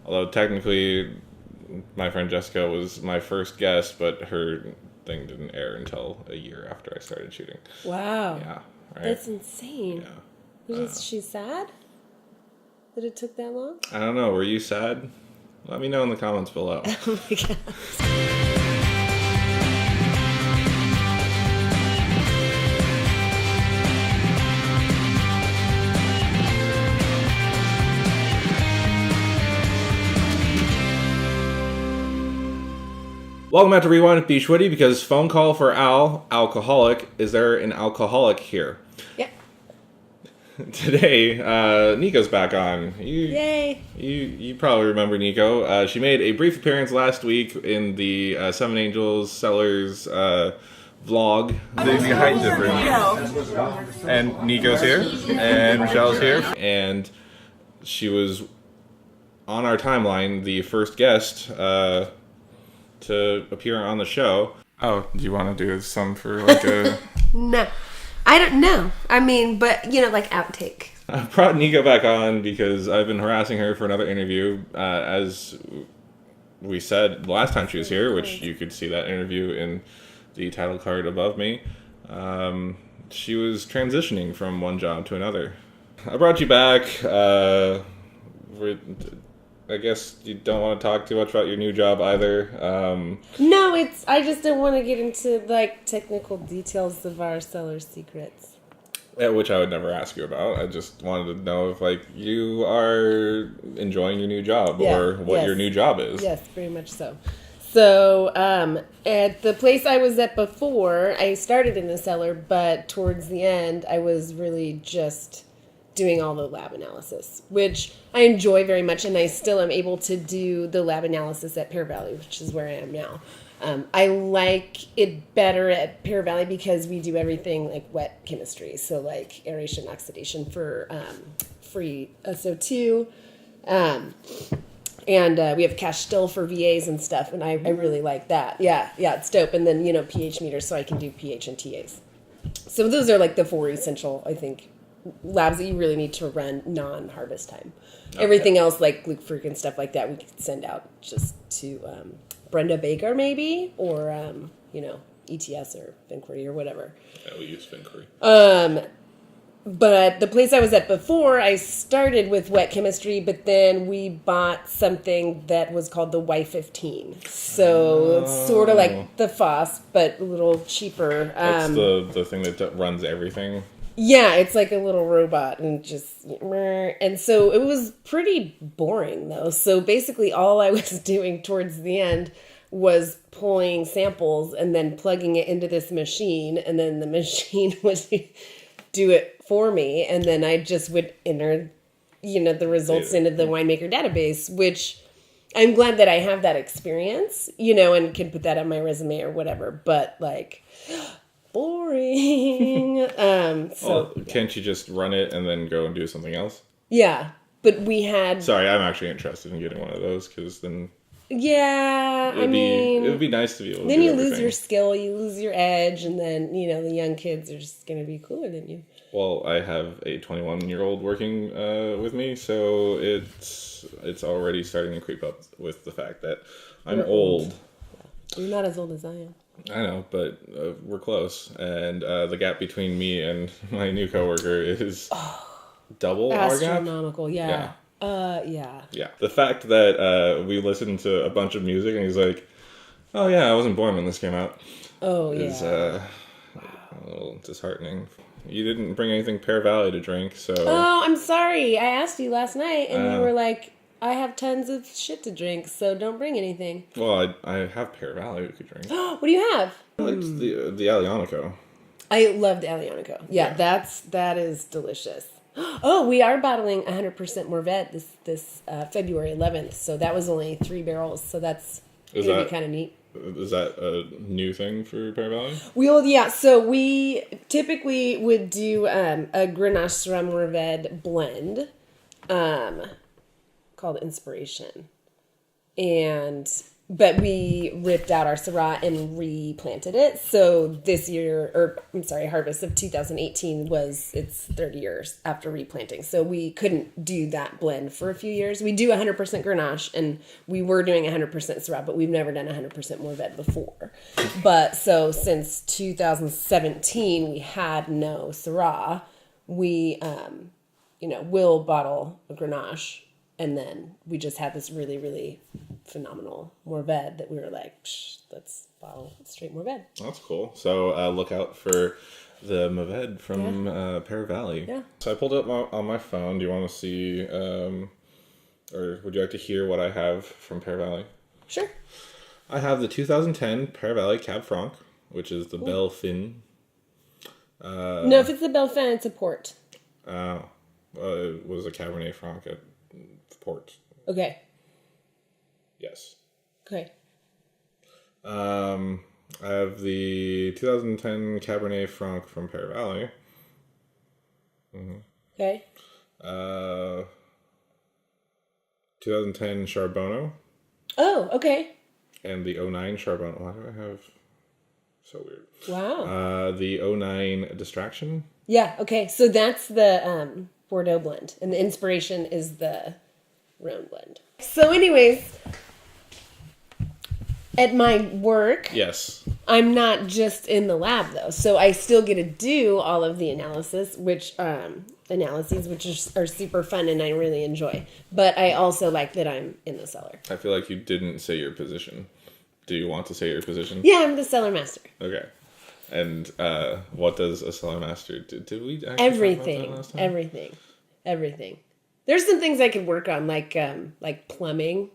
Although technically, my friend Jessica was my first guest, but her thing didn't air until a year after I started shooting. Wow. Yeah, right? That's insane. Yeah. Was she sad that it took that long? I don't know. Were you sad? Let me know in the comments below. Oh my god. Welcome back to Rewind with bschwitty, because phone call for Al, alcoholic. Is there an alcoholic here? Yeah. Today, Nico's back on. Yay. You probably remember Nico. She made a brief appearance last week in the Seven Angels Cellars vlog. The height difference. And Nico's here, and Michelle's here, and she was on our timeline, the first guest to appear on the show. Oh, do you want to do some for like a... No. I don't know. I mean, but, like outtake. I brought Nico back on because I've been harassing her for another interview. As we said last time she was here, which you could see that interview in the title card above me, she was transitioning from one job to another. I brought you back. I guess you don't want to talk too much about your new job either. No, I just don't want to get into technical details of our cellar secrets. Which I would never ask you about. I just wanted to know if you are enjoying your new job or what your new job is. Yes, very much so. So at the place I was at before, I started in the cellar, but towards the end, I was really just doing all the lab analysis, which I enjoy very much, and I still am able to do the lab analysis at Pear Valley, which is where I am now. I like it better at Pear Valley because we do everything like wet chemistry, so like aeration, oxidation for free SO2, and we have cash still for VAs and stuff, and I really like that. Yeah, it's dope. And then pH meters, so I can do pH and TAs. So those are like the four essential, I think, labs that you really need to run non-harvest time. Okay. Everything else, like glucofruit and stuff like that, we could send out just to Brenda Baker maybe, or ETS or Finquery or whatever. Yeah, we use Finquery. But the place I was at before, I started with wet chemistry, but then we bought something that was called the Y15. So it's sort of like the FOSS, but a little cheaper. It's the thing that runs everything. Yeah, it's like a little robot and so it was pretty boring though. So basically all I was doing towards the end was pulling samples and then plugging it into this machine, and then the machine would do it for me, and then I just would enter the results into the winemaker database, which I'm glad that I have that experience, and can put that on my resume or whatever, but boring. Can't you just run it and then go and do something else? Yeah, but we had... Sorry, I'm actually interested in getting one of those, because then... Yeah, it would be nice to be able to then do you everything. lose your skill, you lose your edge, and then, the young kids are just going to be cooler than you. Well, I have a 21-year-old working with me, so it's already starting to creep up with the fact that I'm old. You're not as old as I am. I know, but we're close, and the gap between me and my new coworker is double our gap. Astronomical, yeah. Yeah. The fact that we listened to a bunch of music, and he's like, "Oh yeah, I wasn't born when this came out." Is a little disheartening. You didn't bring anything Pear Valley to drink, so. Oh, I'm sorry. I asked you last night, and you were like, I have tons of shit to drink, so don't bring anything. Well, I have Pear Valley we could drink. What do you have? I like the Alyonico. I love the Alyonico. Yeah, that is delicious. Oh, we are bottling 100% Morvet this February 11th, so that was only 3 barrels, so that's going to be kind of neat. Is that a new thing for Pear Valley? So we typically would do a Grenache Syrah Morvet blend. Called Inspiration. And but we ripped out our Syrah and replanted it. So this year, harvest of 2018 was its 30 years after replanting. So we couldn't do that blend for a few years. We do 100% Grenache, and we were doing 100% Syrah, but we've never done 100% Mourvèdre before. But so since 2017, we had no Syrah. We, will bottle a Grenache. And then we just had this really, really phenomenal Mourvèdre that we were like, let's bottle straight Mourvèdre. That's cool. So look out for the Mourvèdre from Pear Valley. Yeah. So I pulled it up on my phone. Do you want to see, or would you like to hear what I have from Pear Valley? Sure. I have the 2010 Pear Valley Cab Franc, which is the Belle Fin. No, if it's the Belle Fin, it's a port. It was a Cabernet Franc at port. Okay. Yes. Okay. I have the 2010 Cabernet Franc from Pear Valley. Mm-hmm. Okay. 2010 Charbonneau. Oh, okay. And the 09 Charbonneau. Why do I have... So weird. Wow. The 09 Distraction. Yeah, okay. So that's the Bordeaux blend. And the inspiration is the Rhone blend. So anyways, at my work, Yes. I'm not just in the lab though. So I still get to do all of the analysis, which are super fun and I really enjoy. But I also like that I'm in the cellar. I feel like you didn't say your position. Do you want to say your position? Yeah, I'm the cellar master. Okay. And what does a cellar master do? Did we actually talk about that last time? Everything. There's some things I could work on, like plumbing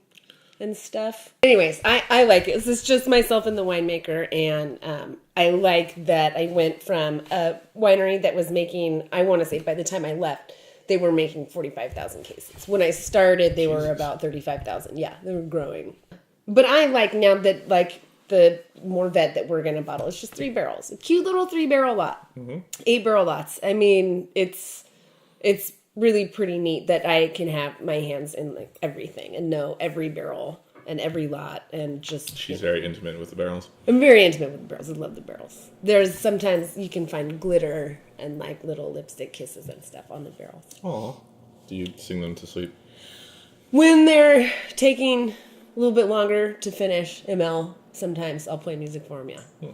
and stuff. Anyways, I like it. It's just myself and the winemaker, and I like that I went from a winery that was making, I want to say by the time I left, they were making 45,000 cases. When I started, they were about 35,000. Yeah, they were growing. But I like now that, like, the Mourvèdre that we're going to bottle, it's just 3 barrels. A cute little 3-barrel lot. Mm-hmm. 8-barrel lots. I mean, it's really pretty neat that I can have my hands in like everything and know every barrel and every lot and just... She's very intimate with the barrels. I'm very intimate with the barrels. I love the barrels. There's sometimes you can find glitter and like little lipstick kisses and stuff on the barrels. Aw. Do you sing them to sleep? When they're taking a little bit longer to finish, ML, sometimes I'll play music for them, yeah.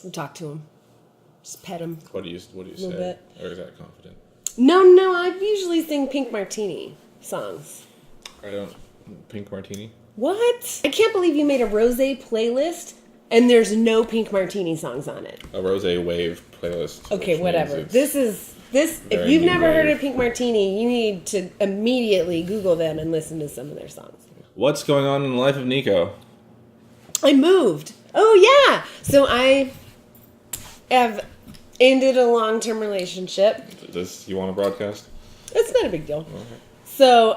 And talk to them. Just pet them. What do you say? Bit. Or is that confident? No, I usually sing Pink Martini songs. I don't... Pink Martini? What? I can't believe you made a rosé playlist and there's no Pink Martini songs on it. A rosé wave playlist. Okay, whatever. If you've never heard of Pink Martini, you need to immediately Google them and listen to some of their songs. What's going on in the life of Nico? I moved. Oh, yeah. So I have ended a long-term relationship. You want to broadcast? It's not a big deal. Okay. So,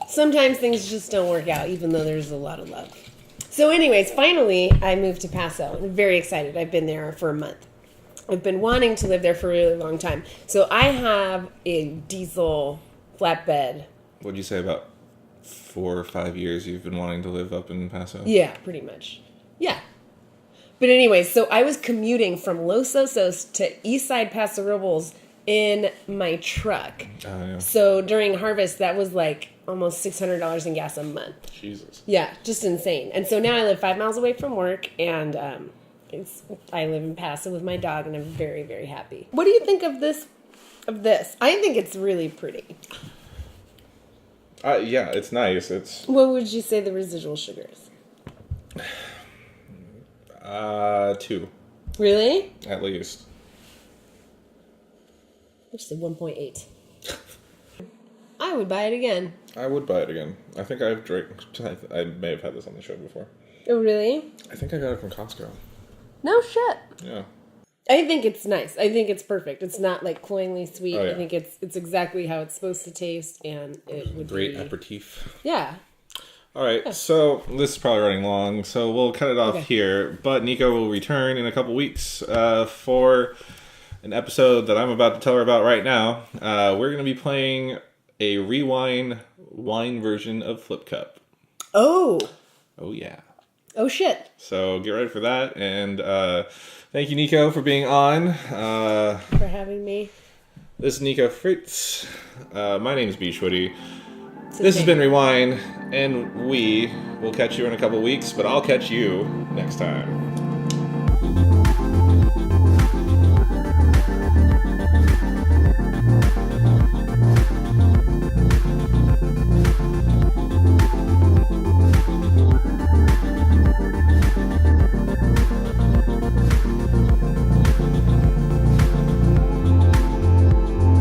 sometimes things just don't work out, even though there's a lot of love. So anyways, finally, I moved to Paso. I'm very excited. I've been there for a month. I've been wanting to live there for a really long time. So I have a diesel flatbed. What'd you say, about 4 or 5 years you've been wanting to live up in Paso? Yeah, pretty much. Yeah. But anyways, so I was commuting from Los Osos to Eastside Paso Robles in my truck. Yeah. So during harvest, that was like almost $600 in gas a month. Jesus. Yeah, just insane. And so now I live 5 miles away from work, and I live in Paso with my dog, and I'm very, very happy. What do you think of this? I think it's really pretty. Yeah, it's nice. What would you say the residual sugar is? 2. Really? At least. I just said 1.8. I would buy it again. I would buy it again. I think I may have had this on the show before. Oh, really? I think I got it from Costco. No shit. Yeah. I think it's nice. I think it's perfect. It's not like cloyingly sweet. Oh, yeah. I think it's exactly how it's supposed to taste, and it would Great be... aperitif. Yeah. All right, so this is probably running long, so we'll cut it off here. But Nico will return in a couple weeks for an episode that I'm about to tell her about right now. We're going to be playing a rewind wine version of Flip Cup. Oh. Oh, yeah. Oh, shit. So get ready for that. And thank you, Nico, for being on. For having me. This is Nico Fritz. My name is bschwitty. This has been Rewind, and we will catch you in a couple weeks, but I'll catch you next time.